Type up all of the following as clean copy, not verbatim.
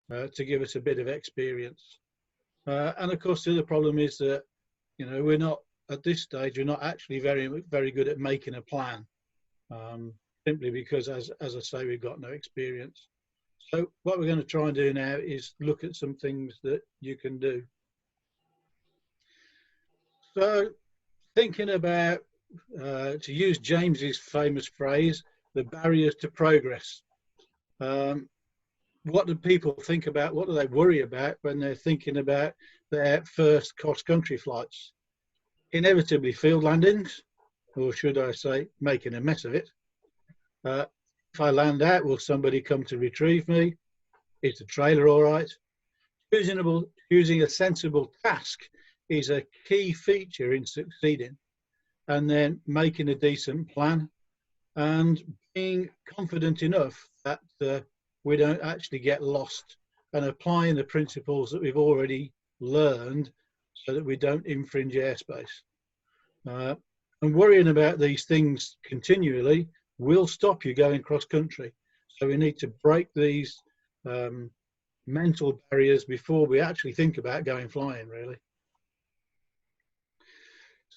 to give us a bit of experience. And of course, the other problem is that, you know, we're not, at this stage, we're not actually very good at making a plan, simply because, as I say, we've got no experience. So what we're going to try and do now is look at some things that you can do. So thinking about, to use James's famous phrase, the barriers to progress. What do people think about, what do they worry about when they're thinking about their first cross-country flights? Inevitably field landings, or should I say making a mess of it. If I land out, will somebody come to retrieve me? Is the trailer all right? Choosing a sensible task is a key feature in succeeding, and then making a decent plan and being confident enough that we don't actually get lost, and applying the principles that we've already learned so that we don't infringe airspace. And worrying about these things continually will stop you going cross country. So we need to break these mental barriers before we actually think about going flying, really.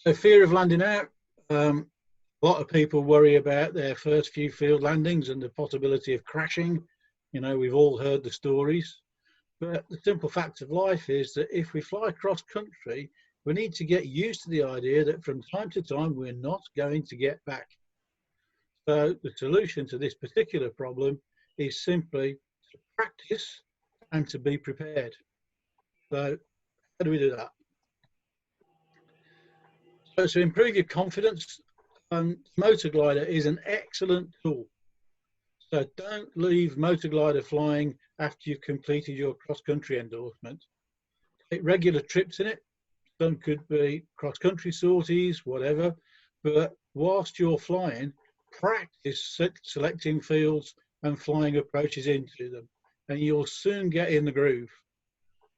So fear of landing out. A lot of people worry about their first few field landings and the possibility of crashing. You know, we've all heard the stories. But the simple fact of life is that if we fly cross country, we need to get used to the idea that from time to time we're not going to get back. So the solution to this particular problem is simply to practice and to be prepared. So how do we do that? So to improve your confidence, motor glider is an excellent tool. So don't leave motor glider flying after you've completed your cross-country endorsement. Take regular trips in it. Some could be cross-country sorties, whatever. But whilst you're flying, practice selecting fields and flying approaches into them, and you'll soon get in the groove.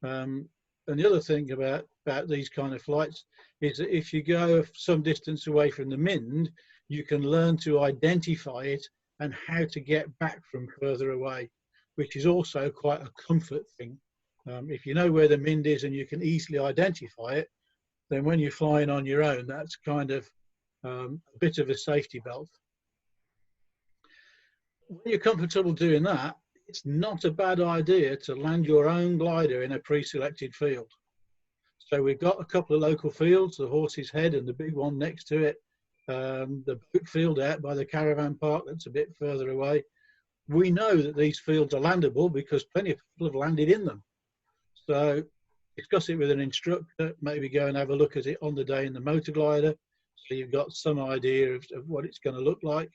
And the other thing about these kind of flights is that if you go some distance away from the Mind, you can learn to identify it and how to get back from further away, which is also quite a comfort thing. If you know where the Mind is and you can easily identify it, then when you're flying on your own, that's kind of a bit of a safety belt. When you're comfortable doing that, it's not a bad idea to land your own glider in a pre-selected field. So we've got a couple of local fields, the Horse's Head and the big one next to it, the boat field out by the caravan park that's a bit further away. We know that these fields are landable because plenty of people have landed in them. So discuss it with an instructor, maybe go and have a look at it on the day in the motor glider, so you've got some idea of what it's going to look like.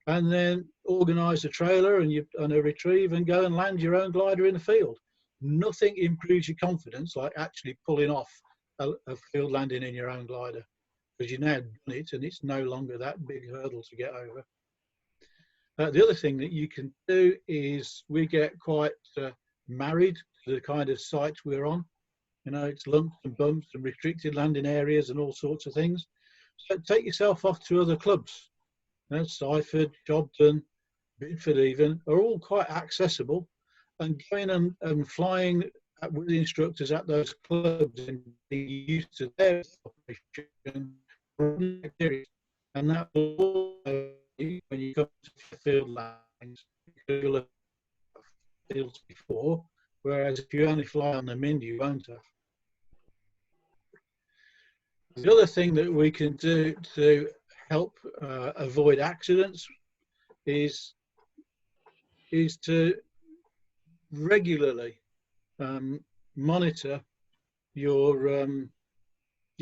And then organise a trailer and a retrieve and go and land your own glider in the field. Nothing improves your confidence like actually pulling off a field landing in your own glider, because you've now done it and it's no longer that big hurdle to get over. The other thing that you can do is we get quite married to the kind of sites we're on. You know, it's lumps and bumps and restricted landing areas and all sorts of things. So take yourself off to other clubs. You know, Seiford, Jobton, Bidford even, are all quite accessible, and going and flying with the instructors at those clubs and being used to their operation, and that will also, when you come to field landings, you'll have fields before, whereas if you only fly on the Mind, you won't have. The other thing that we can do to help avoid accidents is to regularly monitor your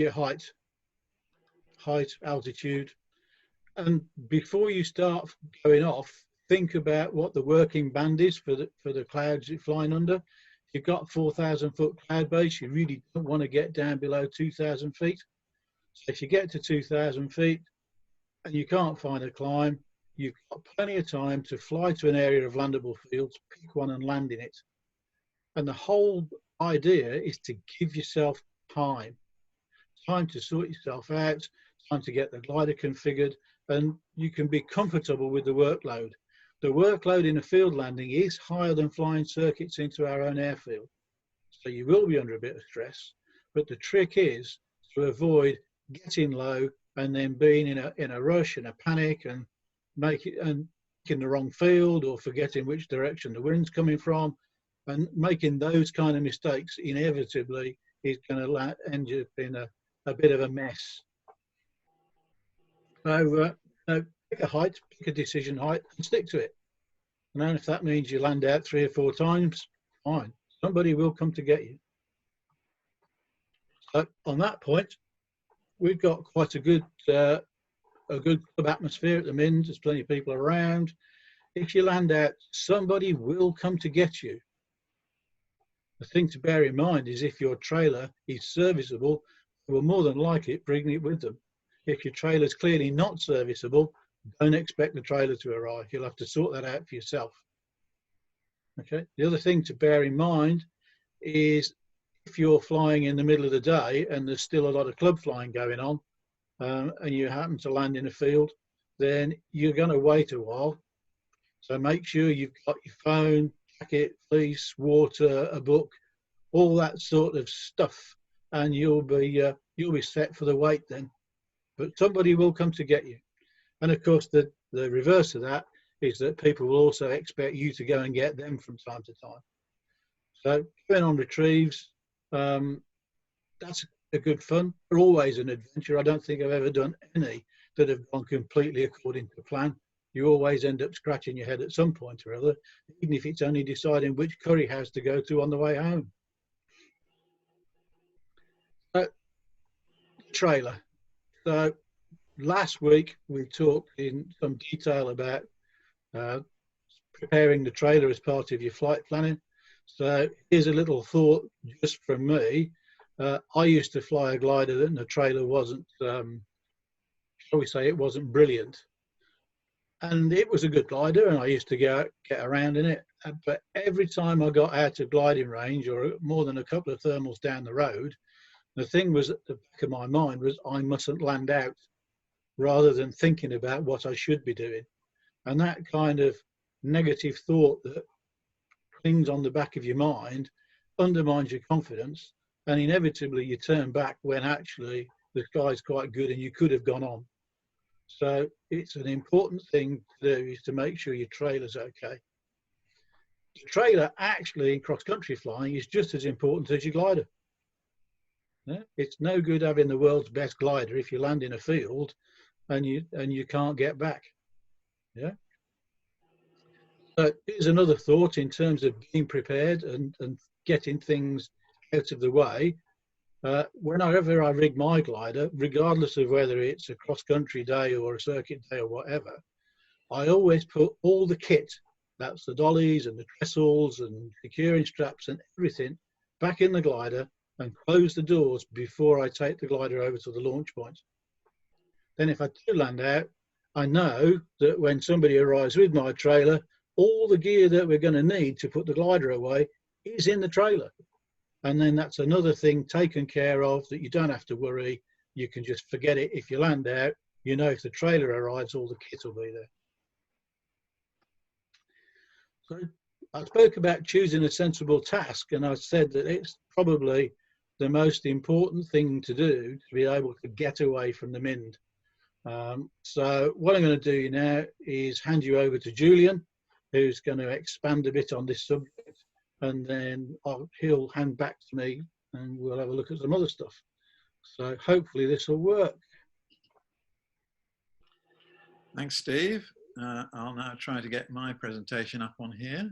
height, altitude, and before you start going off, think about what the working band is for the clouds you're flying under. If you've got 4,000 foot cloud base, you really don't want to get down below 2,000 feet. So if you get to 2,000 feet and you can't find a climb, you've got plenty of time to fly to an area of landable fields, pick one and land in it. And the whole idea is to give yourself time to sort yourself out, time to get the glider configured, and you can be comfortable with the workload. The workload in a field landing is higher than flying circuits into our own airfield. So you will be under a bit of stress, but the trick is to avoid getting low and then being in a rush and a panic and making the wrong field or forgetting which direction the wind's coming from, and making those kind of mistakes inevitably is going to end up in a bit of a mess. So pick a height, pick a decision height and stick to it. And then if that means you land out 3 or 4 times, fine. Somebody will come to get you. So on that point, we've got quite a good club atmosphere at the Mint. There's plenty of people around. If you land out, somebody will come to get you. The thing to bear in mind is if your trailer is serviceable, they will more than likely bring it with them. If your trailer is clearly not serviceable, don't expect the trailer to arrive. You'll have to sort that out for yourself. Okay. The other thing to bear in mind is if you're flying in the middle of the day and there's still a lot of club flying going on, and you happen to land in a field, then you're going to wait a while. So make sure you've got your phone, jacket, fleece, water, a book, all that sort of stuff, and you'll be set for the wait then. But somebody will come to get you. And of course, the reverse of that is that people will also expect you to go and get them from time to time. So going on retrieves, that's a good fun. They're always an adventure. I don't think I've ever done any that have gone completely according to plan. You always end up scratching your head at some point or other, even if it's only deciding which curry house to go to on the way home. Trailer. So last week we talked in some detail about preparing the trailer as part of your flight planning. So here's a little thought just from me. I used to fly a glider and the trailer wasn't, shall we say, it wasn't brilliant. And it was a good glider and I used to get around in it. But every time I got out of gliding range or more than a couple of thermals down the road, the thing was at the back of my mind was I mustn't land out, rather than thinking about what I should be doing. And that kind of negative thought that clings on the back of your mind undermines your confidence, and inevitably you turn back when actually the sky's quite good and you could have gone on. So it's an important thing to do is to make sure your trailer's okay. The trailer actually in cross-country flying is just as important as your glider. Yeah? It's no good having the world's best glider if you land in a field and you can't get back. Yeah. So here's another thought in terms of being prepared and getting things out of the way. Whenever I rig my glider, regardless of whether it's a cross-country day or a circuit day or whatever, I always put all the kit, that's the dollies and the trestles and securing straps and everything, back in the glider and close the doors before I take the glider over to the launch point. Then if I do land out, I know that when somebody arrives with my trailer, all the gear that we're going to need to put the glider away is in the trailer. And then that's another thing taken care of that you don't have to worry. You can just forget it. If you land out, you know if the trailer arrives, all the kit will be there. So I spoke about choosing a sensible task, and I said that it's probably the most important thing to do to be able to get away from the Mind. So what I'm going to do now is hand you over to Julian, who's going to expand a bit on this subject, and then he'll hand back to me and we'll have a look at some other stuff. So hopefully this will work. Thanks, Steve. I'll now try to get my presentation up on here.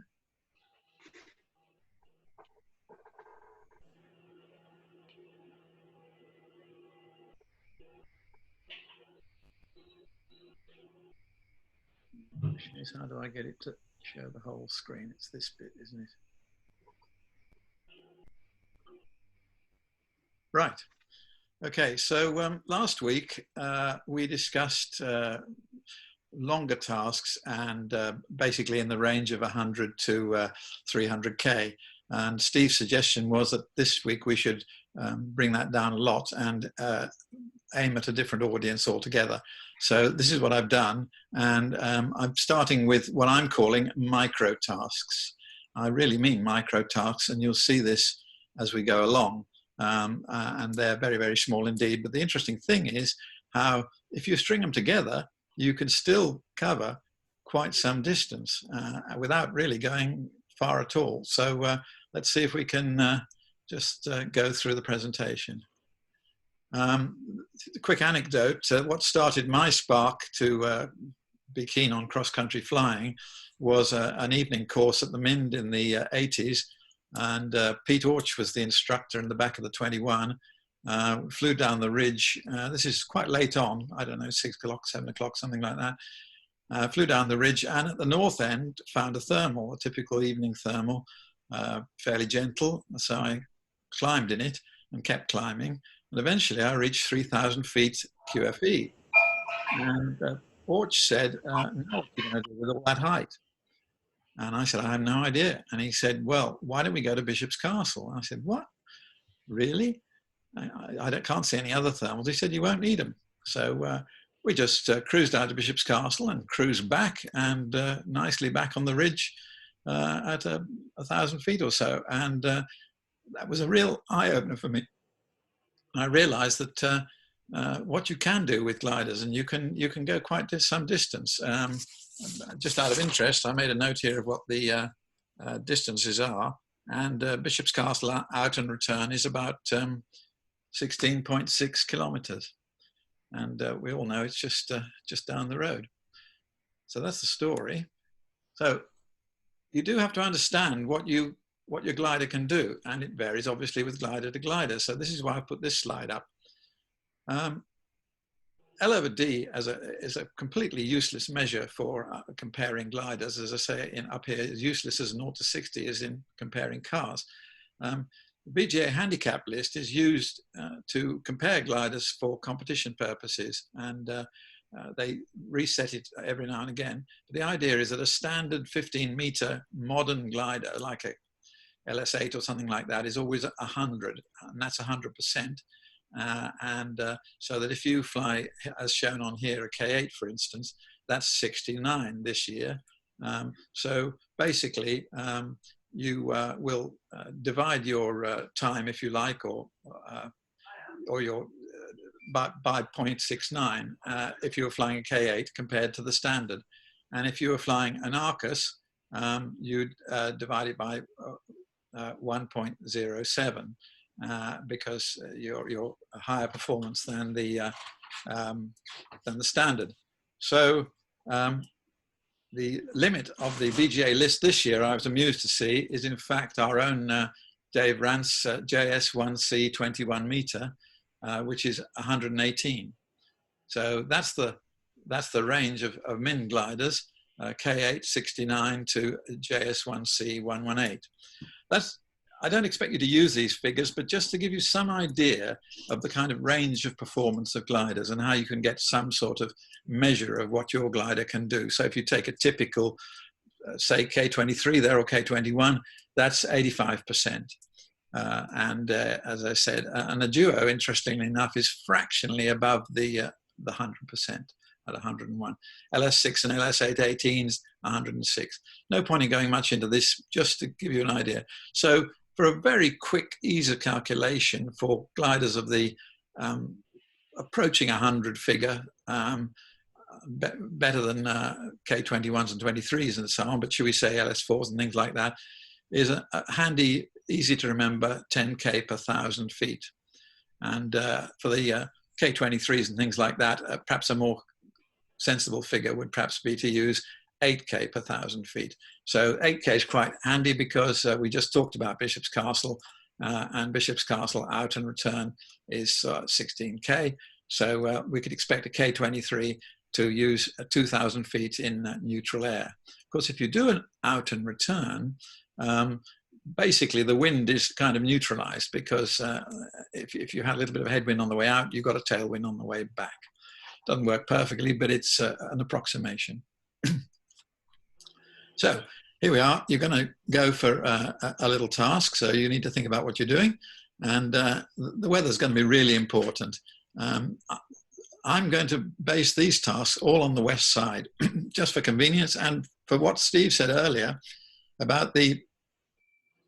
How do I get it to show the whole screen? It's this bit, isn't it? Right. Okay, so last week we discussed longer tasks and basically in the range of 100 to 300K. And Steve's suggestion was that this week we should bring that down a lot and aim at a different audience altogether. So this is what I've done, and I'm starting with what I'm calling micro tasks. I really mean micro tasks, and you'll see this as we go along. And they're very, very small indeed. But the interesting thing is how, if you string them together, you can still cover quite some distance without really going far at all. So let's see if we can just go through the presentation. A quick anecdote, what started my spark to be keen on cross-country flying was an evening course at the Mind in the 80s, and Pete Orch was the instructor in the back of the 21. Flew down the ridge, this is quite late on, I don't know, 6 o'clock, 7 o'clock, something like that. Flew down the ridge, and at the north end found a thermal, a typical evening thermal, fairly gentle, so I climbed in it and kept climbing. And eventually I reached 3,000 feet QFE. And Orch said, no, what are you going to do with all that height? And I said, I have no idea. And he said, well, why don't we go to Bishop's Castle? And I said, what? Really? I can't see any other thermals. He said, you won't need them. So we just cruised out to Bishop's Castle and cruised back, and nicely back on the ridge at 1,000 feet or so. And that was a real eye-opener for me. I realized that what you can do with gliders, and you can go quite some distance. Just out of interest, I made a note here of what the distances are, and Bishop's Castle out and return is about 16.6 kilometers, and we all know it's just down the road. So that's the story. So you do have to understand what your glider can do, and it varies obviously with glider to glider. So this is why I put this slide up. L over D is a completely useless measure for comparing gliders. As I say, up here, as useless as 0 to 60 is in comparing cars. The BGA handicap list is used to compare gliders for competition purposes, and they reset it every now and again. But the idea is that a standard 15-meter modern glider, like a LS8 or something like that, is always 100, and that's 100%. So that if you fly, as shown on here, a K8, for instance, that's 69 this year. So basically, you will divide your time, if you like, or your by 0.69 if you were flying a K8 compared to the standard. And if you were flying an Arcus, you'd divide it by 1.07 because you're a higher performance than the standard. So the limit of the BGA list this year, I was amused to see, is in fact our own Dave Rance JS1C 21 meter, which is 118. So that's the range of Mind gliders, K8 69 to JS1C 118. I don't expect you to use these figures, but just to give you some idea of the kind of range of performance of gliders and how you can get some sort of measure of what your glider can do. So if you take a typical, say K23 there or K21, that's 85%. As I said, and the Duo, interestingly enough, is fractionally above the 100% at 101. LS6 and LS8 18s, 106. No point in going much into this, just to give you an idea. So for a very quick, easy calculation for gliders of the approaching 100 figure, better than K21s and 23s and so on, but should we say LS4s and things like that, is a handy, easy to remember 10K per 1,000 feet. And for the K23s and things like that, perhaps a more sensible figure would perhaps be to use 8K per 1,000 feet. So 8K is quite handy because we just talked about Bishop's Castle, and Bishop's Castle out and return is 16K. So we could expect a K23 to use 2,000 feet in neutral air. Of course, if you do an out and return, basically the wind is kind of neutralized because if you had a little bit of headwind on the way out, you've got a tailwind on the way back. Doesn't work perfectly, but it's an approximation. So here we are. You're going to go for a little task, so you need to think about what you're doing. And the weather's going to be really important. I'm going to base these tasks all on the west side, just for convenience and for what Steve said earlier about the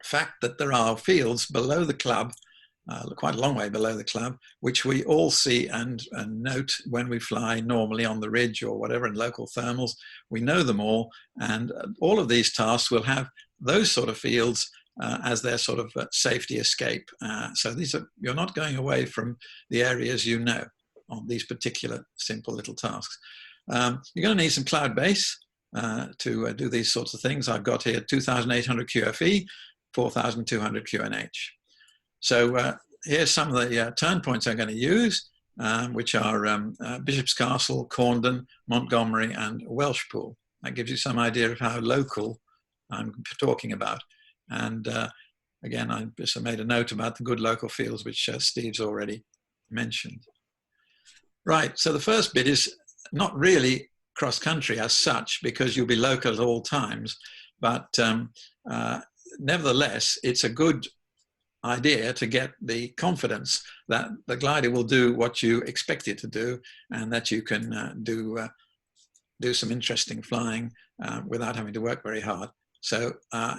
fact that there are fields below the club, quite a long way below the club, which we all see and note when we fly normally on the ridge or whatever in local thermals. We know them all, and all of these tasks will have those sort of fields as their sort of safety escape. So these are, you're not going away from the areas you know on these particular simple little tasks. You're going to need some cloud base to do these sorts of things. I've got here 2,800 QFE, 4,200 QNH. So here's some of the turn points I'm going to use, which are Bishop's Castle, Corndon, Montgomery, and Welshpool. That gives you some idea of how local I'm talking about. And again, I just made a note about the good local fields, which Steve's already mentioned. Right, so the first bit is not really cross-country as such, because you'll be local at all times, but nevertheless, it's a good idea to get the confidence that the glider will do what you expect it to do, and that you can do some interesting flying without having to work very hard. So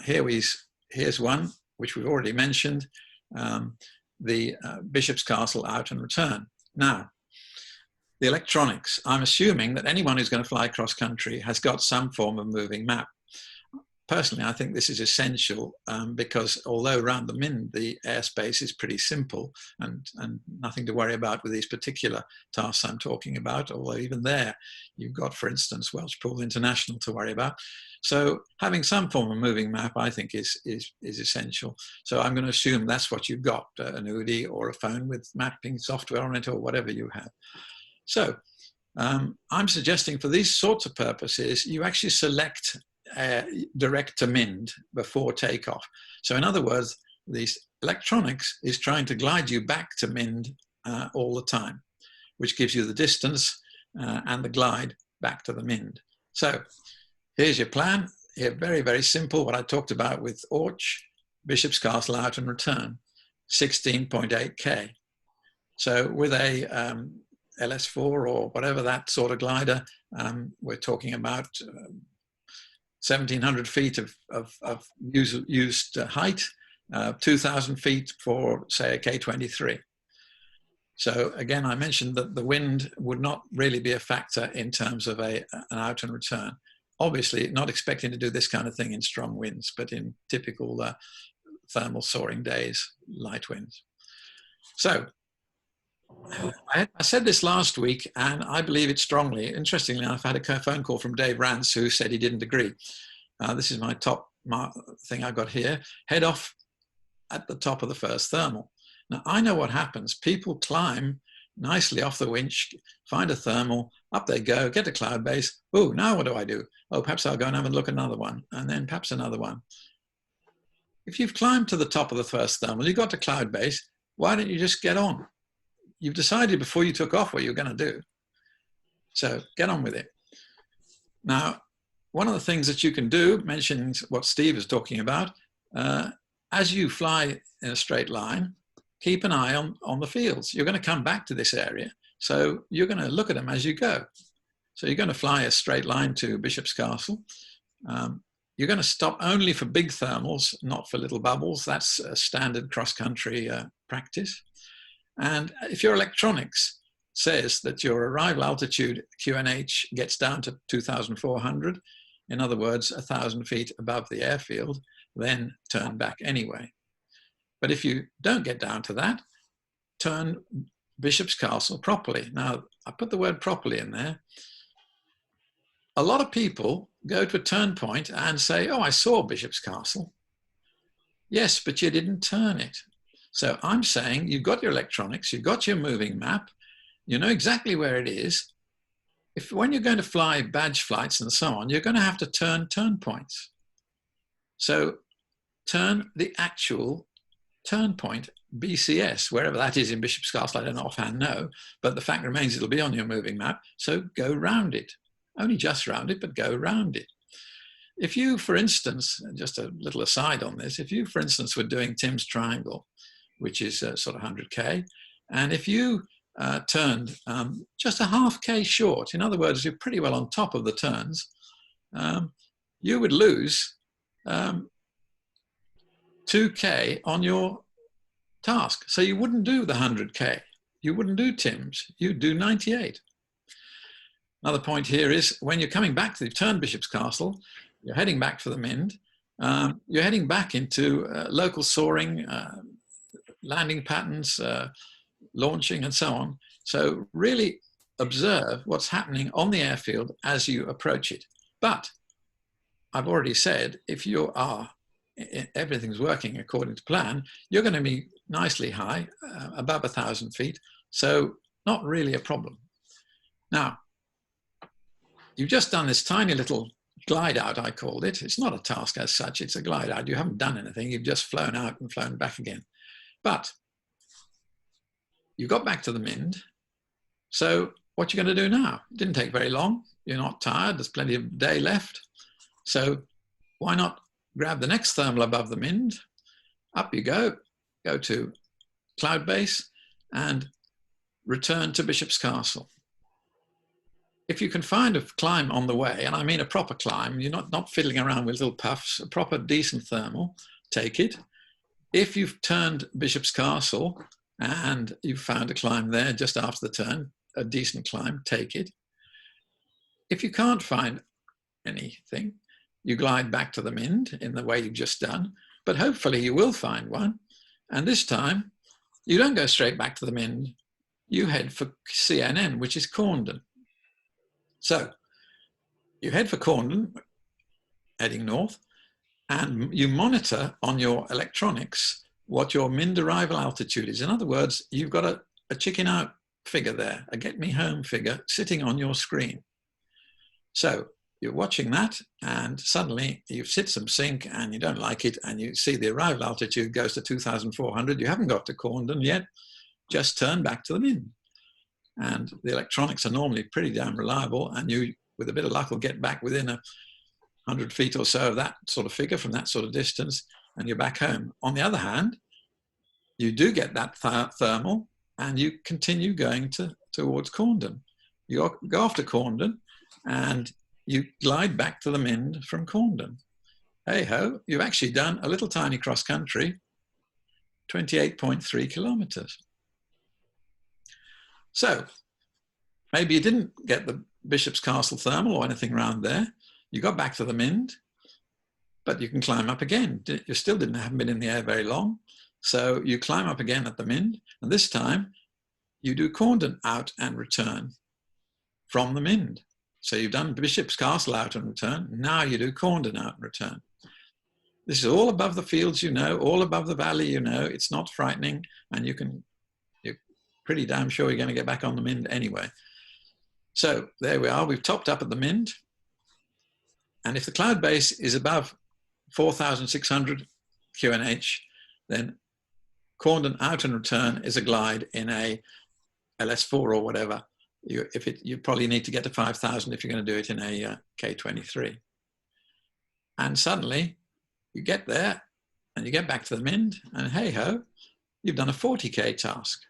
here's one which we've already mentioned, the Bishop's Castle out and return. Now, the electronics, I'm assuming that anyone who's going to fly cross country has got some form of moving map. Personally, I think this is essential because although around the Mind the airspace is pretty simple and nothing to worry about with these particular tasks I'm talking about, although even there you've got, for instance, Welshpool International to worry about. So having some form of moving map, I think, is essential. So I'm going to assume that's what you've got, an UDI or a phone with mapping software on it or whatever you have. So I'm suggesting for these sorts of purposes, you actually select direct to Mind before takeoff. So in other words, these electronics is trying to glide you back to Mind all the time, which gives you the distance and the glide back to the Mind. So here's your plan. Here, very, very simple, what I talked about with Orch, Bishop's Castle out and return, 16.8K. So with a LS4 or whatever that sort of glider, we're talking about 1,700 feet of used height, 2,000 feet for, say, a K-23. So again, I mentioned that the wind would not really be a factor in terms of an out and return. Obviously, not expecting to do this kind of thing in strong winds, but in typical thermal soaring days, light winds. So I said this last week, and I believe it strongly. Interestingly enough, I had a phone call from Dave Rance, who said he didn't agree. This is my top thing I've got here. Head off at the top of the first thermal. Now, I know what happens. People climb nicely off the winch, find a thermal, up they go, get to cloud base. Oh, now what do I do? Oh, perhaps I'll go and have a look at another one, and then perhaps another one. If you've climbed to the top of the first thermal, you've got to cloud base, why don't you just get on? You've decided before you took off what you're going to do. So get on with it. Now, one of the things that you can do, mentioning what Steve is talking about, as you fly in a straight line, keep an eye on the fields. You're going to come back to this area, so you're going to look at them as you go. So you're going to fly a straight line to Bishop's Castle. You're going to stop only for big thermals, not for little bubbles. That's a standard cross-country practice. And if your electronics says that your arrival altitude QNH gets down to 2,400, in other words, 1,000 feet above the airfield, then turn back anyway. But if you don't get down to that, turn Bishop's Castle properly. Now, I put the word properly in there. A lot of people go to a turn point and say, oh, I saw Bishop's Castle. Yes, but you didn't turn it. So I'm saying you've got your electronics, you've got your moving map, you know exactly where it is. When you're going to fly badge flights and so on, you're going to have to turn points. So turn the actual turn point, BCS, wherever that is in Bishop's Castle, I don't offhand know, but the fact remains it'll be on your moving map, so go round it. Only just round it, but go round it. If you, for instance, just a little aside on this, if you, for instance, were doing Tim's Triangle, which is sort of 100K, and if you turned just a half K short, in other words, you're pretty well on top of the turns, you would lose 2K on your task. So you wouldn't do the 100K. You wouldn't do Tim's. You'd do 98. Another point here is when you're coming back to the turn Bishop's Castle, you're heading back for the Mind. You're heading back into local soaring, landing patterns, launching and so on. So really observe what's happening on the airfield as you approach it. But I've already said, if you are, everything's working according to plan, you're going to be nicely high, above 1,000 feet. So not really a problem. Now, you've just done this tiny little glide out, I called it. It's not a task as such, it's a glide out. You haven't done anything, you've just flown out and flown back again. But you got back to the Mind. So what you're going to do now? It didn't take very long. You're not tired, there's plenty of day left. So why not grab the next thermal above the Mind? Up you go to Cloud Base and return to Bishop's Castle. If you can find a climb on the way, and I mean a proper climb, you're not fiddling around with little puffs, a proper decent thermal, take it. If you've turned Bishop's Castle and you've found a climb there just after the turn, a decent climb, take it. If you can't find anything, you glide back to the Mind in the way you've just done, but hopefully you will find one. And this time, you don't go straight back to the Mind, you head for CNN, which is Corndon. So you head for Corndon, heading north, and you monitor on your electronics what your Mind arrival altitude is. In other words, you've got a chicken out figure there, a get me home figure sitting on your screen. So you're watching that and suddenly you've hit some sync and you don't like it and you see the arrival altitude goes to 2,400. You haven't got to Corndon yet, just turn back to the Mind. And the electronics are normally pretty damn reliable, and you, with a bit of luck, will get back within 100 feet or so of that sort of figure from that sort of distance, and you're back home. On the other hand, you do get that thermal, and you continue going towards Corndon. You go off to Corndon, and you glide back to the Mind from Corndon. Hey-ho, you've actually done a little tiny cross-country, 28.3 kilometers. So maybe you didn't get the Bishop's Castle thermal or anything around there. You got back to the Mind, but you can climb up again. You still haven't been in the air very long. So you climb up again at the Mind, and this time you do Corndon out and return from the Mind. So you've done Bishop's Castle out and return. Now you do Corndon out and return. This is all above the fields, you know, all above the valley, you know. It's not frightening, and you're pretty damn sure you're going to get back on the Mind anyway. So there we are. We've topped up at the Mind. And if the cloud base is above 4,600 QNH, then Corndon out and return is a glide in a LS4 or whatever. You probably need to get to 5,000 if you're going to do it in a K23. And suddenly you get there and you get back to the Mind, and hey-ho, you've done a 40K task,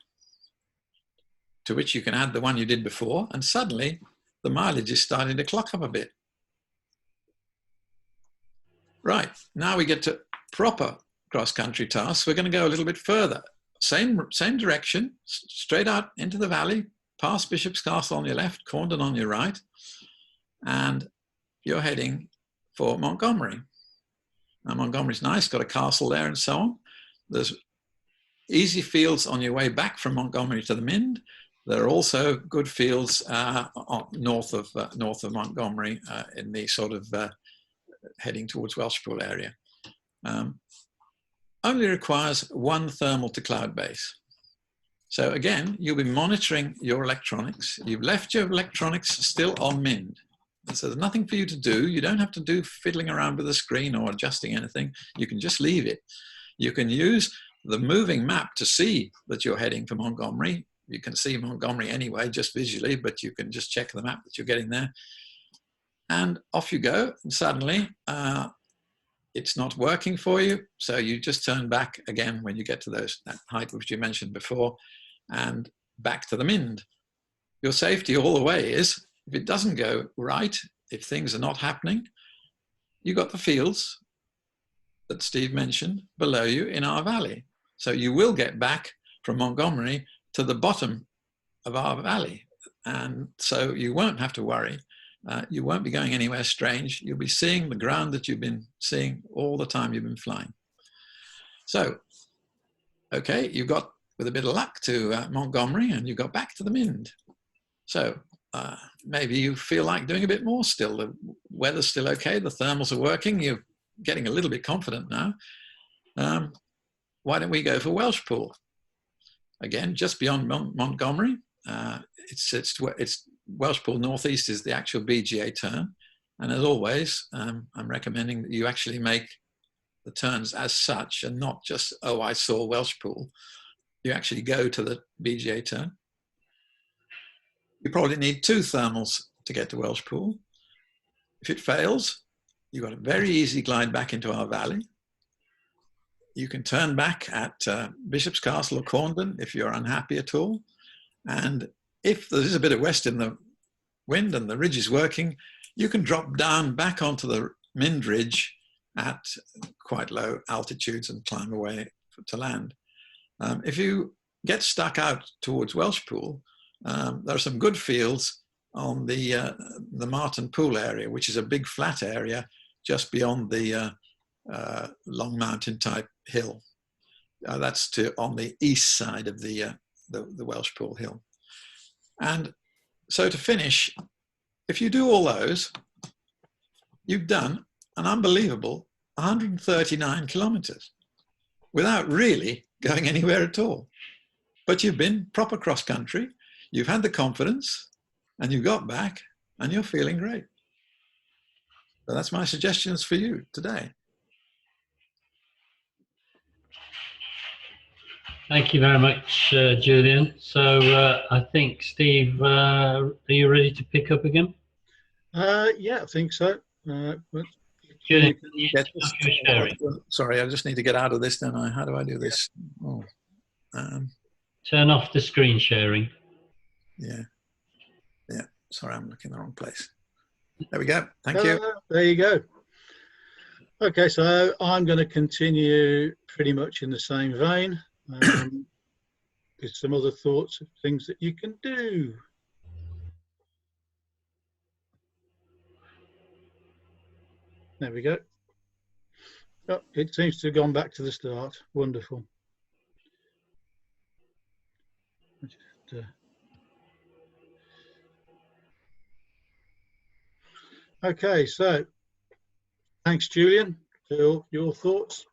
to which you can add the one you did before, and suddenly the mileage is starting to clock up a bit. Right, now we get to proper cross-country tasks. We're going to go a little bit further. Same direction, straight out into the valley, past Bishop's Castle on your left, Corndon on your right, and you're heading for Montgomery. Now Montgomery's nice, got a castle there and so on. There's easy fields on your way back from Montgomery to the Mind. There are also good fields north of Montgomery in the sort of heading towards Welshpool area. Only requires one thermal to cloud base. So again, you'll be monitoring your electronics. You've left your electronics still on Mind. So there's nothing for you to do. You don't have to do fiddling around with the screen or adjusting anything. You can just leave it. You can use the moving map to see that you're heading for Montgomery. You can see Montgomery anyway, just visually, but you can just check the map that you're getting there. And off you go, and suddenly it's not working for you. So you just turn back again when you get to that height which you mentioned before, and back to the Mind. Your safety all the way is, if it doesn't go right, if things are not happening, you've got the fields that Steve mentioned below you in our valley. So you will get back from Montgomery to the bottom of our valley. And so you won't have to worry. You won't be going anywhere strange. You'll be seeing the ground that you've been seeing all the time you've been flying. So, okay, you got, with a bit of luck, to Montgomery, and you got back to the Mind. So maybe you feel like doing a bit more still. The weather's still okay. The thermals are working. You're getting a little bit confident now. Why don't we go for Welshpool? Again, just beyond Montgomery. It's Welshpool Northeast is the actual BGA turn. And as always, I'm recommending that you actually make the turns as such and not just, oh, I saw Welshpool. You actually go to the BGA turn. You probably need 2 thermals to get to Welshpool. If it fails, you've got a very easy glide back into our valley. You can turn back at Bishop's Castle or Corndon if you're unhappy at all. And if there's a bit of west in the wind and the ridge is working, you can drop down back onto the Mind Ridge at quite low altitudes and climb away to land. If you get stuck out towards Welshpool, there are some good fields on the Martin Pool area, which is a big flat area just beyond the Long Mountain type hill. That's on the east side of the Welshpool hill. And so to finish, if you do all those, you've done an unbelievable 139 kilometers without really going anywhere at all. But you've been proper cross country, you've had the confidence, and you got back, and you're feeling great. So that's my suggestions for you today. Thank you very much, Julian. So I think, Steve, are you ready to pick up again? Yeah, I think so. Julian, sorry, I just need to get out of this, don't I? How do I do this? Oh, turn off the screen sharing. Yeah. Sorry, I'm looking in the wrong place. There we go. Thank you. There you go. Okay, so I'm going to continue pretty much in the same vein. With some other thoughts of things that you can do. There we go. Oh, it seems to have gone back to the start. Wonderful. Okay, so thanks, Julian, for your thoughts.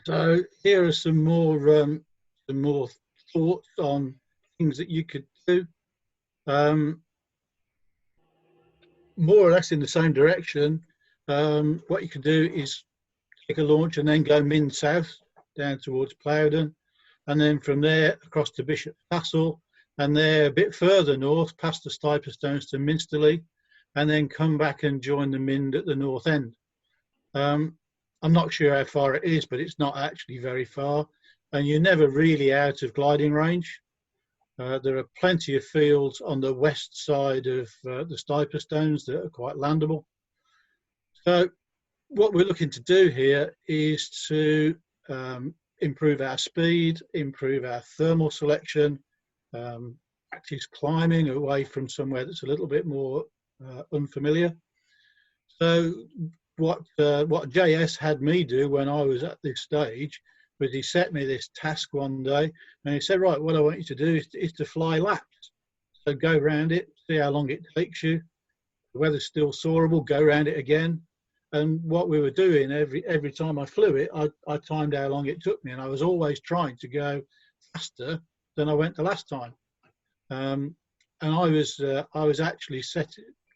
So here are some more thoughts on things that you could do. More or less in the same direction. What you could do is take a launch and then go Mind south down towards Plowden, and then from there across to Bishop's Castle, and there a bit further north past the Stiperstones to Minsterley, and then come back and join the Mind at the north end. I'm not sure how far it is, but it's not actually very far, and you're never really out of gliding range. There are plenty of fields on the west side of the Stiperstones that are quite landable. So what we're looking to do here is to improve our speed, improve our thermal selection, practice climbing away from somewhere that's a little bit more unfamiliar. So what JS had me do when I was at this stage was he set me this task one day, and he said, right, what I want you to do is to fly laps. So go around it, see how long it takes you. The weather's still soarable, go around it again. And what we were doing every time I flew it, I timed how long it took me, and I was always trying to go faster than I went the last time. And I was actually set.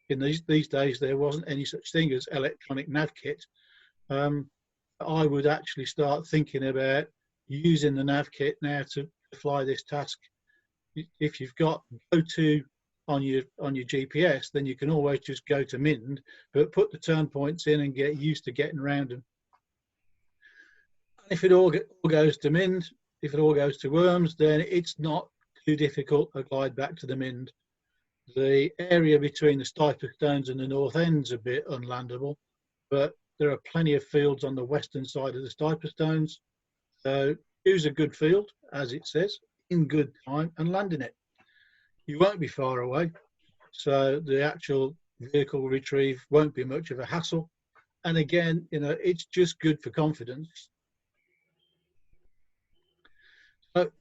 In these days, there wasn't any such thing as electronic nav kit. I would actually start thinking about using the nav kit now to fly this task. If you've got go-to on your GPS, then you can always just go to Mind, but put the turn points in and get used to getting around them. If it all goes to Mind, if it all goes to Worms, then it's not too difficult a glide back to the Mind. The area between the Stiper Stones and the North End's a bit unlandable, but there are plenty of fields on the western side of the Stiper Stones. So choose a good field, as it says, in good time and land in it. You won't be far away, so the actual vehicle retrieve won't be much of a hassle. And again, you know, it's just good for confidence. So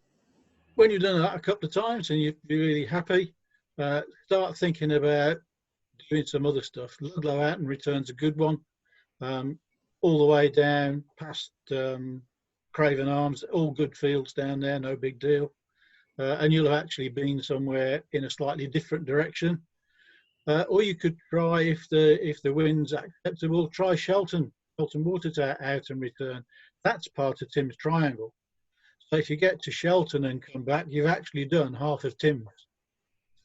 when you've done that a couple of times and you're really happy, start thinking about doing some other stuff. Ludlow out and return's a good one. All the way down past Craven Arms, all good fields down there, no big deal. And you'll have actually been somewhere in a slightly different direction. Or you could try, if the wind's acceptable, try Shelton Water out and return. That's part of Tim's Triangle. So if you get to Shelton and come back, you've actually done half of Tim's.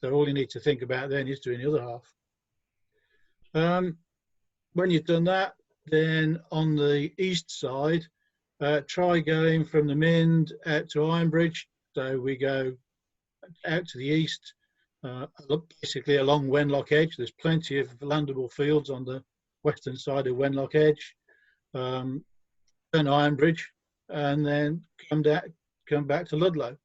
So all you need to think about then is doing the other half. When you've done that, then on the east side, try going from the Mind out to Ironbridge. So we go out to the east, basically along Wenlock Edge. There's plenty of landable fields on the western side of Wenlock Edge. Turn Ironbridge, and then come back to Ludlow.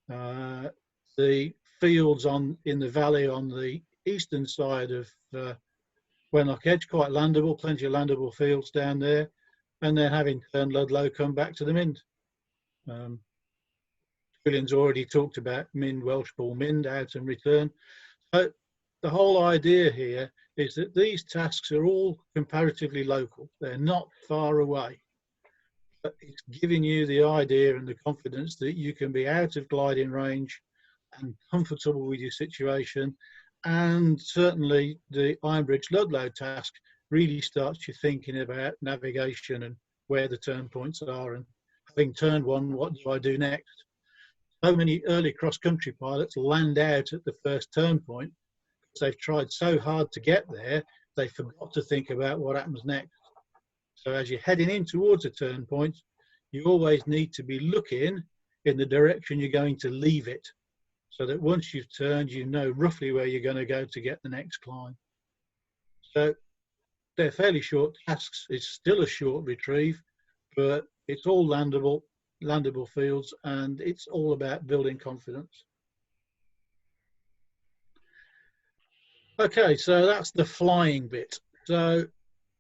The fields in the valley on the eastern side of Wenlock Edge, quite landable, plenty of landable fields down there. And then having turned Ludlow, come back to the Mind. Julian's already talked about Mind, Welsh Ball Mind, out and return. So the whole idea here is that these tasks are all comparatively local. They're not far away. But it's giving you the idea and the confidence that you can be out of gliding range and comfortable with your situation. And certainly the Ironbridge Ludlow task really starts you thinking about navigation and where the turn points are, and having turned one, what do I do next? So many early cross-country pilots land out at the first turn point because they've tried so hard to get there, they forgot to think about what happens next. So as you're heading in towards a turn point, you always need to be looking in the direction you're going to leave it, so that once you've turned, you know roughly where you're going to go to get the next climb. So they're fairly short tasks. It's still a short retrieve, but it's all landable fields, and it's all about building confidence. Okay, so that's the flying bit. So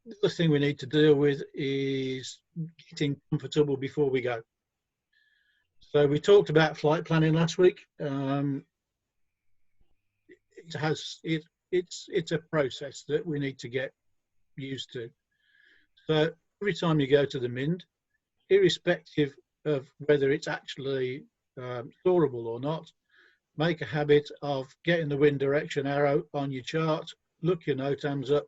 the other thing we need to deal with is getting comfortable before we go. So we talked about flight planning last week. It's a process that we need to get used to. So every time you go to the Mind, irrespective of whether it's actually soarable or not, make a habit of getting the wind direction arrow on your chart, look your NOTAMs up,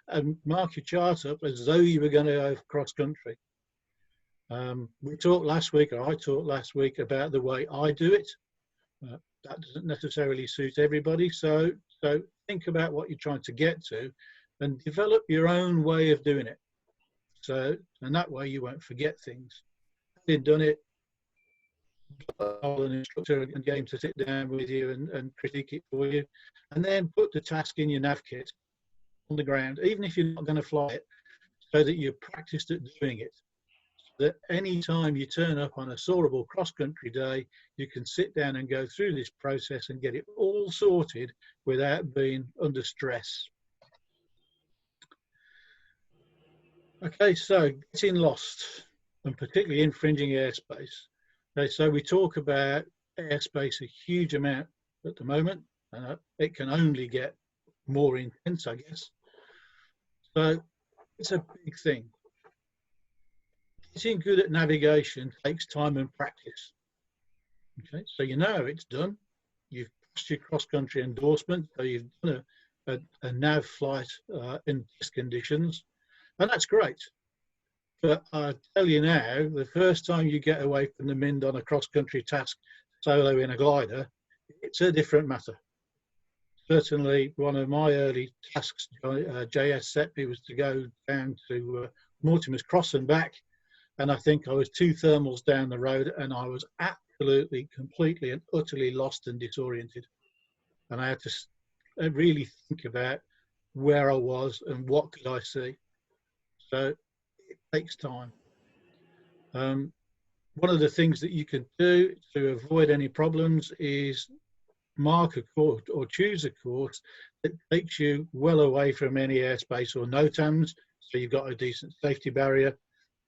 and mark your chart up as though you were going to go cross country. We talked last week, or I talked last week, about the way I do it. That doesn't necessarily suit everybody, so think about what you're trying to get to and develop your own way of doing it. So, and that way you won't forget things. Having done it, an instructor and game to sit down with you and critique it for you, and then put the task in your nav kit on the ground, even if you're not going to fly it, so that you're practiced at doing it. That any time you turn up on a soarable cross-country day, you can sit down and go through this process and get it all sorted without being under stress. Okay, so getting lost, and particularly infringing airspace. Okay, so we talk about airspace a huge amount at the moment, and it can only get more intense, I guess. So it's a big thing. Getting good at navigation takes time and practice. Okay, so you know it's done. You've passed your cross-country endorsement, so you've done a nav flight in these conditions, and that's great. But I tell you now, the first time you get away from the Mind on a cross-country task solo in a glider, it's a different matter. Certainly, one of my early tasks, JS set me, was to go down to Mortimer's Cross and back. And I think I was 2 thermals down the road, and I was absolutely, completely and utterly lost and disoriented. And I had to really think about where I was and what could I see. So it takes time. One of the things that you can do to avoid any problems is mark a course or choose a course that takes you well away from any airspace or NOTAMs, so you've got a decent safety barrier,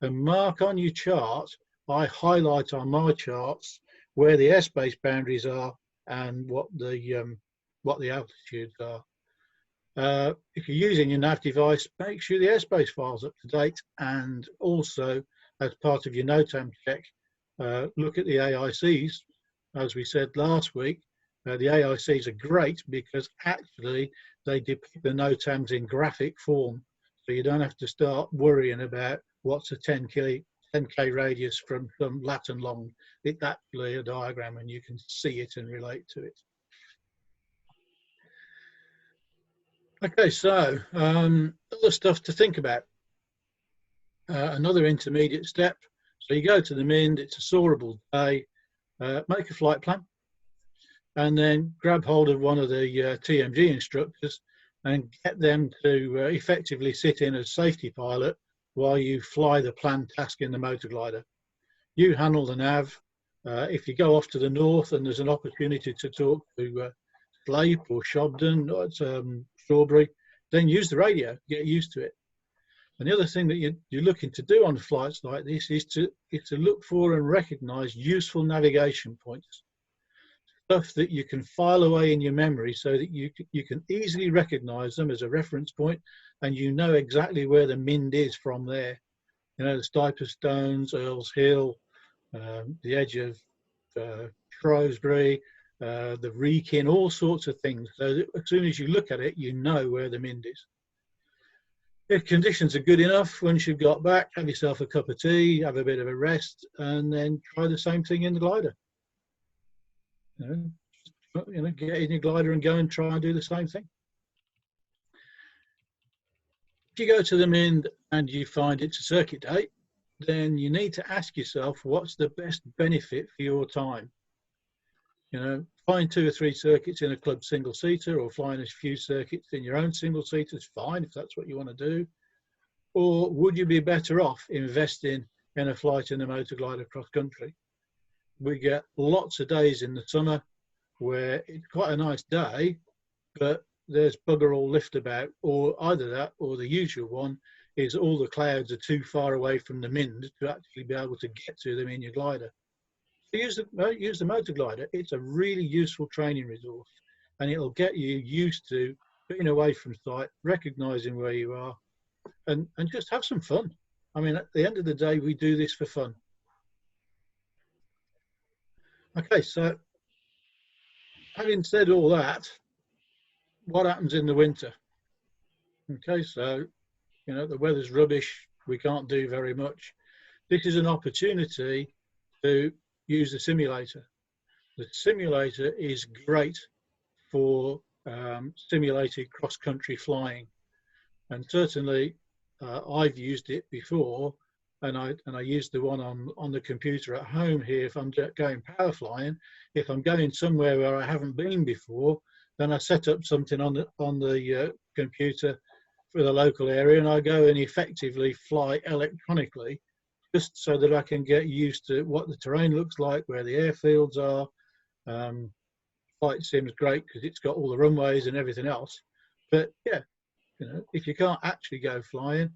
and mark on your chart. I highlight on my charts where the airspace boundaries are and what the altitudes are. If you're using your nav device, make sure the airspace file's up to date, and also as part of your NOTAM check, look at the AICs. As we said last week, the AICs are great because actually they depict the NOTAMs in graphic form, so you don't have to start worrying about what's a 10K radius from some Latin long. It's actually a diagram and you can see it and relate to it. Okay, so other stuff to think about. Another intermediate step. So you go to the Mind, it's a soarable day, make a flight plan, and then grab hold of one of the TMG instructors and get them to effectively sit in as safety pilot while you fly the planned task in the motor glider. You handle the nav. If you go off to the north and there's an opportunity to talk to Slape or Shobden or Strawberry, then use the radio, get used to it. And the other thing that you're looking to do on flights like this is to look for and recognize useful navigation points. Stuff that you can file away in your memory so that you can easily recognize them as a reference point, and you know exactly where the Mind is from there. You know, the Stiper Stones, Earl's Hill, the edge of Shrewsbury, the Wrekin, all sorts of things. So that as soon as you look at it, you know where the Mind is. If conditions are good enough, once you've got back, have yourself a cup of tea, have a bit of a rest, and then try the same thing in the glider. You know, get in your glider and go and try and do the same thing. If you go to the Mind and you find it's a circuit day, then you need to ask yourself, what's the best benefit for your time? You know, flying 2 or 3 circuits in a club single-seater, or flying a few circuits in your own single-seater is fine if that's what you want to do. Or would you be better off investing in a flight in a motor glider cross-country? We get lots of days in the summer where it's quite a nice day, but there's bugger all lift about, or either that or the usual one is all the clouds are too far away from the Mind to actually be able to get to them in your glider. So use the motor glider. It's a really useful training resource, and it'll get you used to being away from sight, recognizing where you are, and just have some fun. I mean, at the end of the day, we do this for fun. Okay, so having said all that, what happens in the winter? Okay, so, you know, the weather's rubbish, we can't do very much. This is an opportunity to use the simulator. The simulator is great for simulated cross-country flying, and certainly I've used it before, and I use the one on the computer at home here. If I'm going power flying, if I'm going somewhere where I haven't been before, then I set up something on the computer for the local area, and I go and effectively fly electronically, just so that I can get used to what the terrain looks like, where the airfields are. Flight sim's great because it's got all the runways and everything else. But yeah, you know, if you can't actually go flying,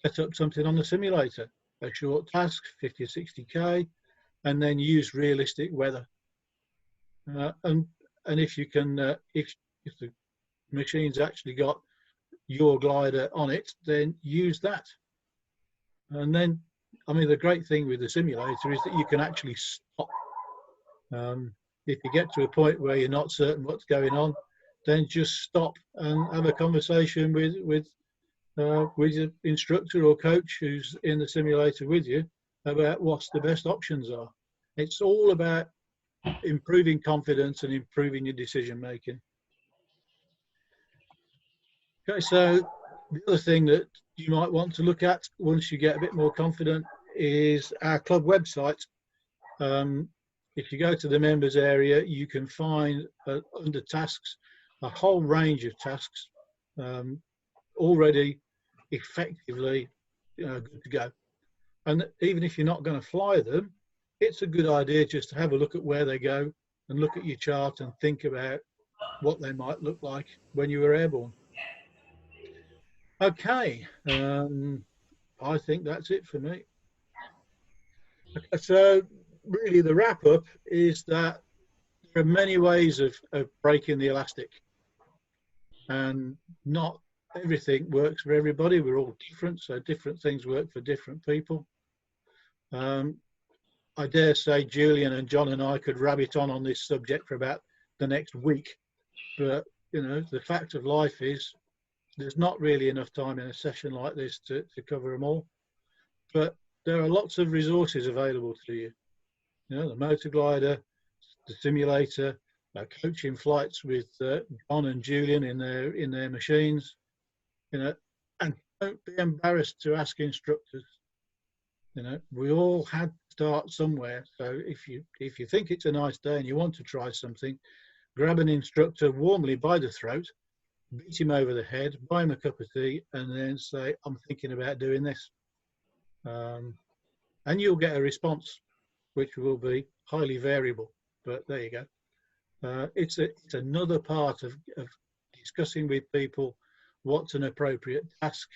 set up something on the simulator, a short task, 50 or 60K, and then use realistic weather. And if you can, if the machine's actually got your glider on it, then use that. And then, I mean, the great thing with the simulator is that you can actually stop. If you get to a point where you're not certain what's going on, then just stop and have a conversation with your instructor or coach who's in the simulator with you about what's the best options are. It's all about improving confidence and improving your decision making. Okay, so the other thing that you might want to look at once you get a bit more confident is our club website. If you go to the members area, you can find under tasks a whole range of tasks already effectively good to go. And even if you're not going to fly them, it's a good idea just to have a look at where they go and look at your chart and think about what they might look like when you were airborne. Okay, I think that's it for me. So really the wrap up is that there are many ways of breaking the elastic, and not everything works for everybody. We're all different, so different things work for different people. I dare say Julian and John and I could rabbit on this subject for about the next week, but you know, the fact of life is there's not really enough time in a session like this to cover them all. But there are lots of resources available to you. You know, the motor glider, the simulator, coaching flights with John and Julian in their machines. You know, and don't be embarrassed to ask instructors. You know, we all had to start somewhere. So if you think it's a nice day and you want to try something, grab an instructor warmly by the throat, beat him over the head, buy him a cup of tea, and then say, I'm thinking about doing this. And you'll get a response, which will be highly variable, but there you go. It's another part of discussing with people what's an appropriate task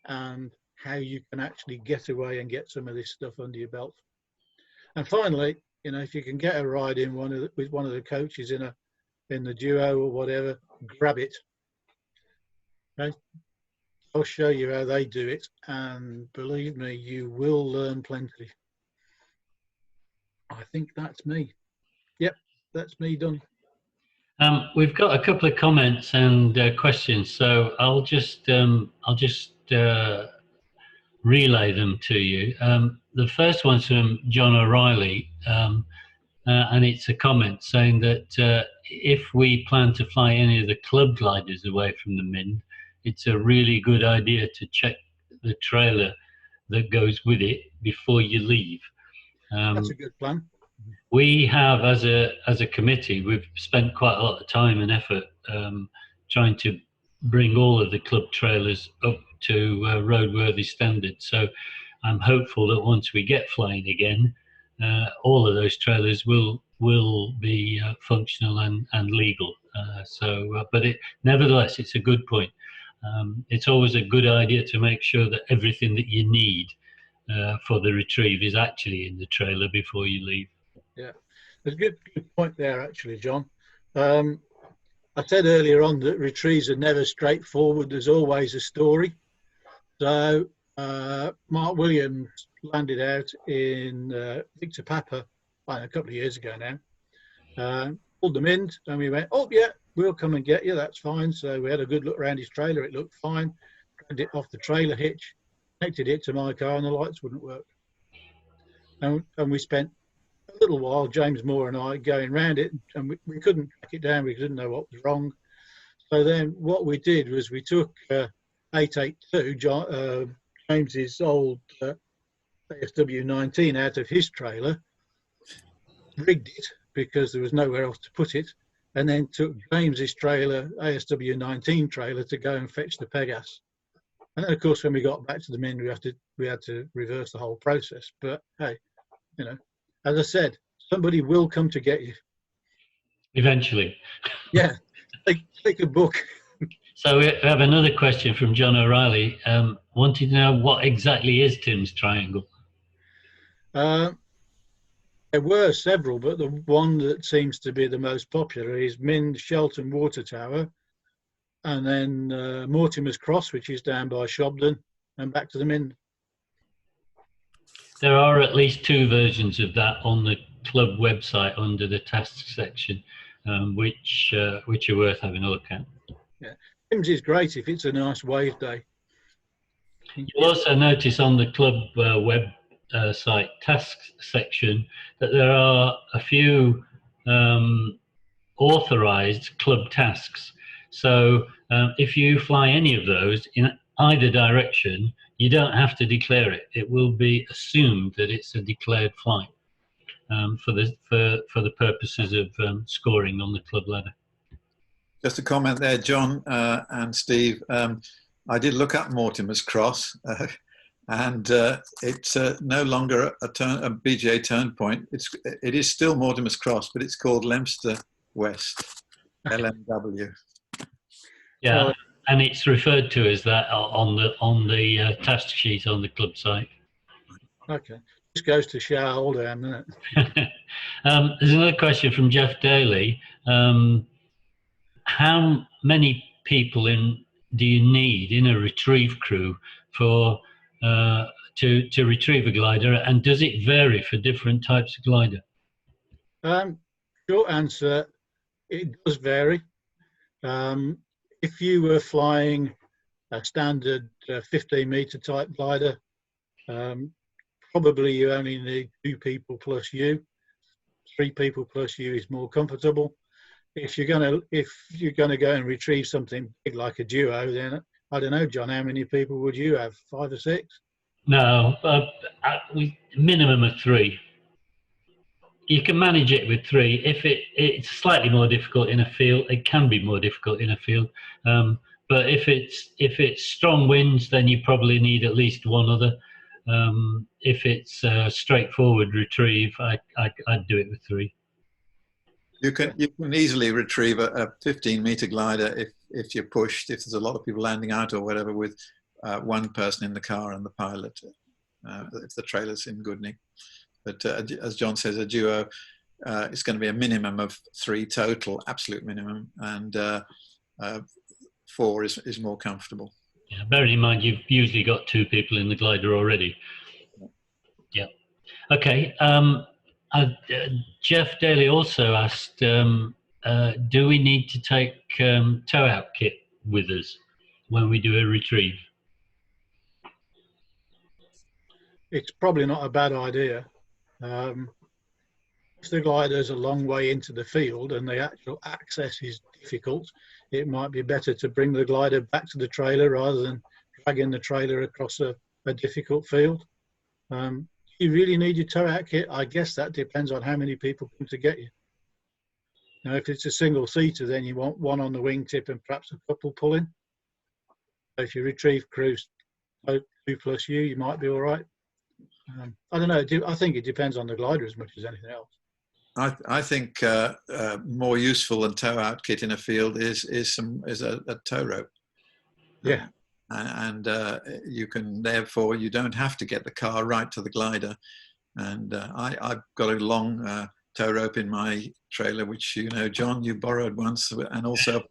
and how you can actually get away and get some of this stuff under your belt. And finally, you know, if you can get a ride in with one of the coaches in the duo or whatever, grab it. Okay? I'll show you how they do it, and believe me, you will learn plenty. I think that's me. Yep, that's me done. We've got a couple of comments and questions, so I'll just relay them to you. The first one's from John O'Reilly, and it's a comment saying that if we plan to fly any of the club gliders away from the Mind, it's a really good idea to check the trailer that goes with it before you leave. That's a good plan. We have, as a committee, we've spent quite a lot of time and effort trying to bring all of the club trailers up to roadworthy standards. So I'm hopeful that once we get flying again, all of those trailers will be functional and legal. But nevertheless, it's a good point. It's always a good idea to make sure that everything that you need for the retrieve is actually in the trailer before you leave. Yeah, there's a good point there, actually, John. I said earlier on that retrieves are never straightforward. There's always a story. So Mark Williams landed out in Victor Papa a couple of years ago now. Pulled them in, and we went, oh yeah, we'll come and get you, that's fine. So we had a good look around his trailer, it looked fine. Grabbed it off the trailer hitch, connected it to my car, and the lights wouldn't work. And we spent a little while, James Moore and I, going round it, and we couldn't track it down, we didn't know what was wrong. So then what we did was we took 882, James's old ASW-19 out of his trailer, rigged it because there was nowhere else to put it, and then took James's trailer, ASW-19 trailer, to go and fetch the Pegas. And then, of course, when we got back to the Mind, we had to reverse the whole process. But hey, you know, as I said, somebody will come to get you. Eventually. Yeah, take a book. So we have another question from John O'Reilly. Wanted to know what exactly is Tim's triangle? There were several, but the one that seems to be the most popular is Mind, Shelton Water Tower, and then Mortimer's Cross, which is down by Shobden, and back to the Mind. There are at least two versions of that on the club website under the tasks section, which are worth having a look at. Yeah, Tim's is great if it's a nice wave day. You'll also notice on the club website tasks section that there are a few authorized club tasks. So if you fly any of those in either direction, you don't have to declare it. It will be assumed that it's a declared flight. for the purposes of scoring on the club ladder. Just a comment there, John and Steve. I did look up Mortimer's Cross, and it's no longer a BGA turn point. It is still Mortimer's Cross, but it's called Leominster West, LMW. Yeah, and it's referred to as that on the task sheet on the club site. Okay, this goes to show how old I am, doesn't it? There's another question from Jeff Daly. How many people do you need in a retrieve crew for to retrieve a glider, and does it vary for different types of glider? Short answer, it does vary. If you were flying a standard 15-meter type glider, probably you only need 2 people plus you. 3 people plus you is more comfortable. If you're gonna go and retrieve something big like a duo, then I don't know, John, how many people would you have? 5 or 6? No, minimum of 3. You can manage it with 3. If it's slightly more difficult in a field, it can be more difficult in a field. But if it's strong winds, then you probably need at least 1 other. If it's a straightforward retrieve, I'd do it with 3. You can easily retrieve a 15-meter glider if you're pushed, if there's a lot of people landing out or whatever, with 1 person in the car and the pilot, if the trailer's in good nick. But as John says, a duo, it's going to be a minimum of 3 total, absolute minimum, and 4 is more comfortable. Yeah, bearing in mind you've usually got 2 people in the glider already. Yeah. Okay. Jeff Daly also asked, do we need to take tow-out kit with us when we do a retrieve? It's probably not a bad idea. If the glider's a long way into the field and the actual access is difficult, it might be better to bring the glider back to the trailer rather than dragging the trailer across a difficult field. You really need your tow-out kit? I guess that depends on how many people come to get you. Now, if it's a single-seater, then you want 1 on the wingtip and perhaps a couple pulling. So if you retrieve crews 2 plus you might be all right. I don't know. I think it depends on the glider as much as anything else. I think more useful than tow-out kit in a field is a tow rope. Yeah. And you can, therefore, you don't have to get the car right to the glider. And I've got a long tow rope in my trailer, which, you know, John, you borrowed once, and also,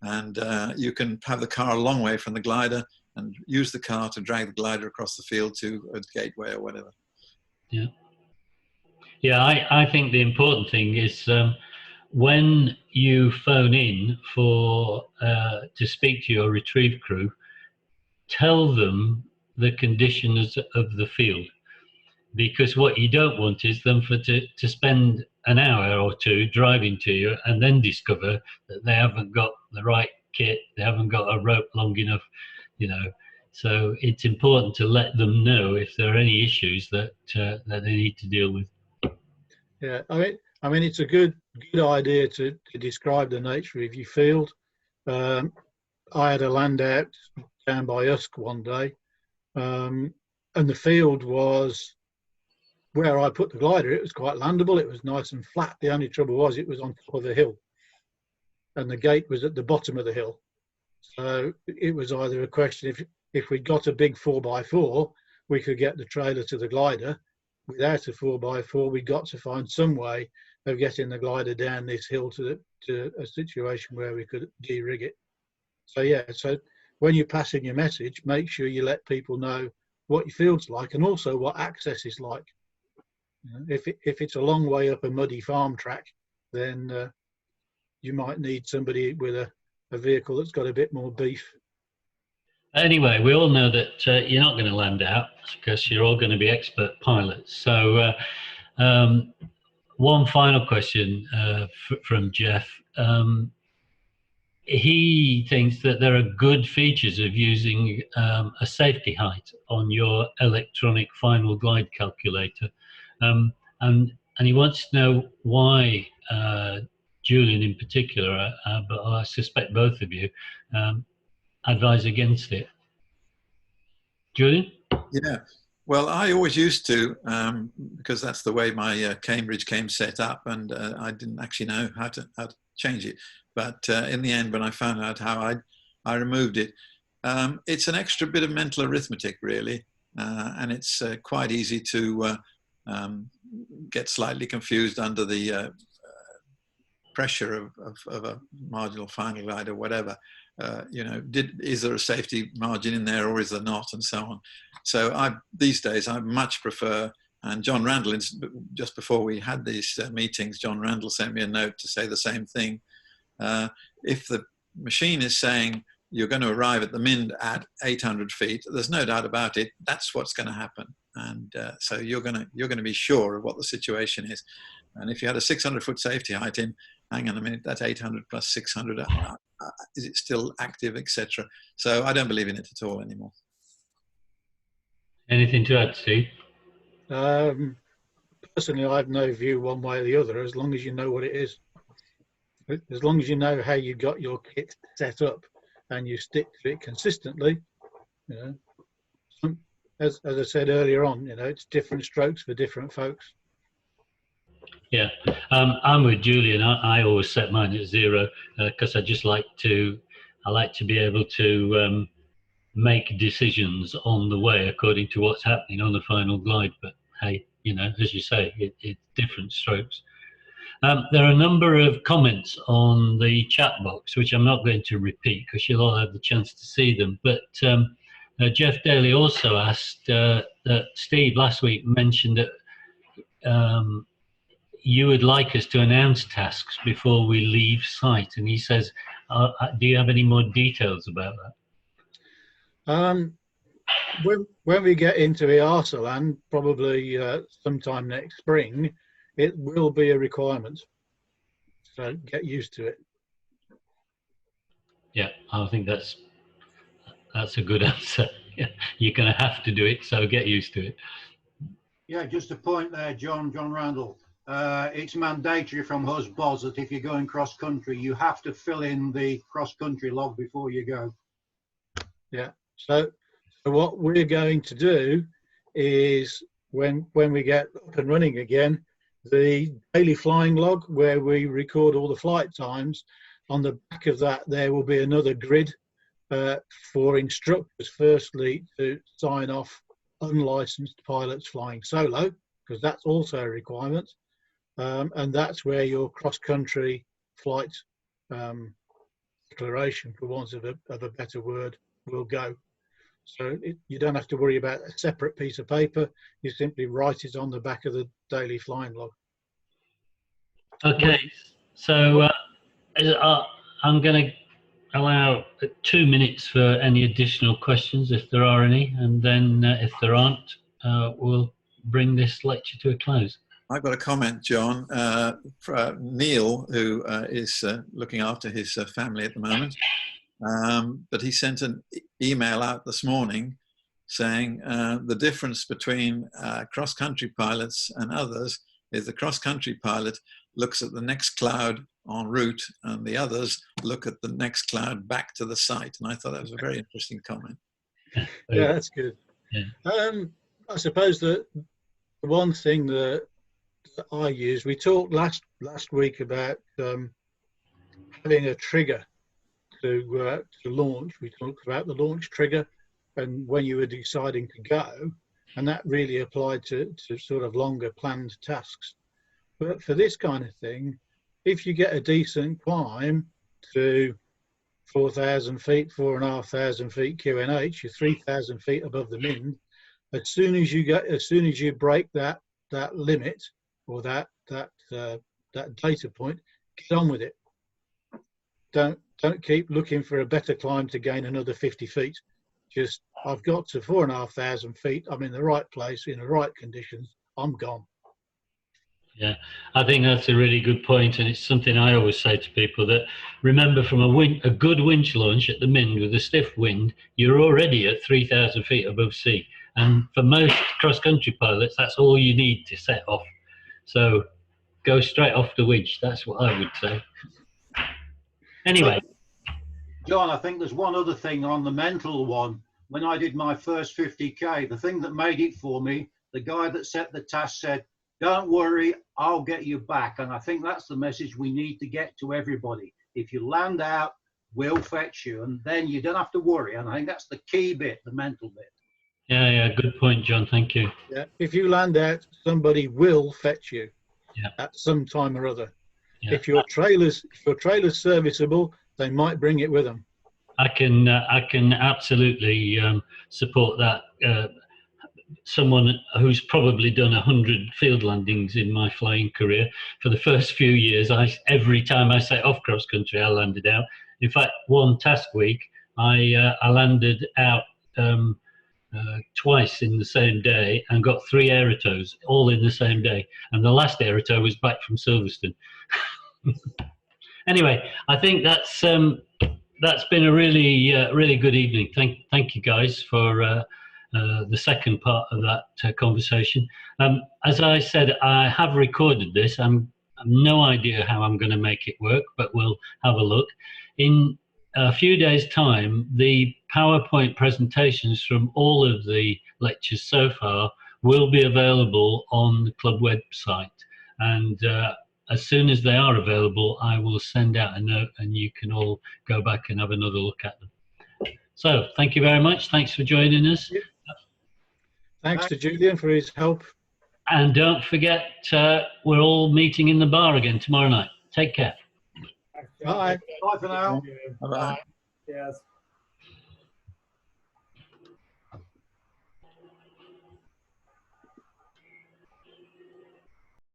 and you can have the car a long way from the glider and use the car to drag the glider across the field to a gateway or whatever. Yeah. Yeah, I think the important thing is when you phone in to speak to your retrieve crew, tell them the conditions of the field, because what you don't want is them to spend an hour or 2 driving to you and then discover that they haven't got the right kit, they haven't got a rope long enough, you know. So it's important to let them know if there are any issues that they need to deal with. Yeah, I mean, it's a good idea to describe the nature of your field. I had a land out down by Usk one day, and the field was where I put the glider. It was quite landable. It was nice and flat. The only trouble was it was on top of a hill, and the gate was at the bottom of the hill. So it was either a question, if we got a big 4x4, we could get the trailer to the glider. Without a 4x4, we got to find some way of getting the glider down this hill to a situation where we could de-rig it. So yeah, so when you're passing your message, make sure you let people know what your field's like and also what access is like. You know, if it's a long way up a muddy farm track, then you might need somebody with a vehicle that's got a bit more beef. Anyway, we all know that you're not going to land out because you're all going to be expert pilots. So one final question from Jeff. He thinks that there are good features of using a safety height on your electronic final glide calculator. And and he wants to know why Julian in particular, but I suspect both of you, advise against it. Julian? Yeah, well, I always used to, because that's the way my Cambridge came set up, and I didn't actually know how to change it. But in the end, when I found out how, I removed it. It's an extra bit of mental arithmetic, really, and it's quite easy to get slightly confused under the pressure of a marginal final glide or whatever. You know, is there a safety margin in there or is there not, and so on. So these days I much prefer, and John Randall, just before we had these meetings, John Randall sent me a note to say the same thing. If the machine is saying you're going to arrive at the Mind at 800 feet, there's no doubt about it, that's what's going to happen. And so you're going to be sure of what the situation is. And if you had a 600-foot safety height in, hang on a minute, that's 800 plus 600, is it still active, etc. So I don't believe in it at all anymore. Anything to add, Steve? Personally, I have no view one way or the other, as long as you know what it is. As long as you know how you got your kit set up and you stick to it consistently, you know. As I said earlier on, you know, it's different strokes for different folks. Yeah, I'm with Julian. I always set mine at 0 because I just like to be able to make decisions on the way according to what's happening on the final glide. But hey, you know, as you say, it's different strokes. There are a number of comments on the chat box, which I'm not going to repeat because you'll all have the chance to see them. But Jeff Daly also asked that Steve last week mentioned that you would like us to announce tasks before we leave site, and he says, do you have any more details about that? When we get into EASA land, probably sometime next spring, it will be a requirement. So get used to it. Yeah, I think that's a good answer. You're going to have to do it, so get used to it. Yeah, just a point there, John Randall. It's mandatory from HUS-BOS that if you're going cross-country, you have to fill in the cross-country log before you go. Yeah, so what we're going to do is when we get up and running again, the daily flying log where we record all the flight times, on the back of that there will be another grid for instructors firstly to sign off unlicensed pilots flying solo, because that's also a requirement. And that's where your cross-country flight declaration, for want of a better word, will go. So you don't have to worry about a separate piece of paper. You simply write it on the back of the daily flying log. Okay, so I'm going to allow 2 minutes for any additional questions, if there are any, and then if there aren't, we'll bring this lecture to a close. I've got a comment, John, for Neil, who is looking after his family at the moment. But he sent an email out this morning saying the difference between cross-country pilots and others is the cross-country pilot looks at the next cloud en route and the others look at the next cloud back to the site. And I thought that was a very interesting comment. Yeah, that's good. Yeah. I suppose that the one thing that I use, we talked last week about having a trigger to launch. We talked about the launch trigger and when you were deciding to go, and that really applied to sort of longer planned tasks. But for this kind of thing, if you get a decent climb to 4,000 feet, 4,500 feet QNH, you're 3,000 feet above the Mind. As soon as you break that limit or that data point, get on with it. Don't keep looking for a better climb to gain another 50 feet. Just, I've got to 4,500 feet. I'm in the right place, in the right conditions. I'm gone. Yeah, I think that's a really good point, and it's something I always say to people, that remember, from a good winch launch at the Mind with a stiff wind, you're already at 3,000 feet above sea. And for most cross-country pilots, that's all you need to set off. So go straight off the widge. That's what I would say. Anyway. John, I think there's one other thing on the mental one. When I did my first 50K, the thing that made it for me, the guy that set the task said, don't worry, I'll get you back. And I think that's the message we need to get to everybody. If you land out, we'll fetch you, and then you don't have to worry. And I think that's the key bit, the mental bit. Yeah, good point, John. Thank you. Yeah, if you land out, somebody will fetch you at some time or other. Yeah. If your trailer's serviceable, they might bring it with them. I can absolutely support that. Someone who's probably done 100 field landings in my flying career, for the first few years, every time I set off cross country, I landed out. In fact, one task week, I landed out twice in the same day and got 3 aerotows all in the same day. And the last aerotow was back from Silverstone. Anyway, I think that's been a really good evening. Thank you guys for the second part of that conversation. As I said, I have recorded this. I've no idea how I'm going to make it work, but we'll have a look. In a few days' time, the PowerPoint presentations from all of the lectures so far will be available on the club website. And as soon as they are available, I will send out a note and you can all go back and have another look at them. So thank you very much. Thanks for joining us. Thanks to Julian for his help. And don't forget, we're all meeting in the bar again tomorrow night. Take care. Bye. Bye for now. Bye-bye. Yes.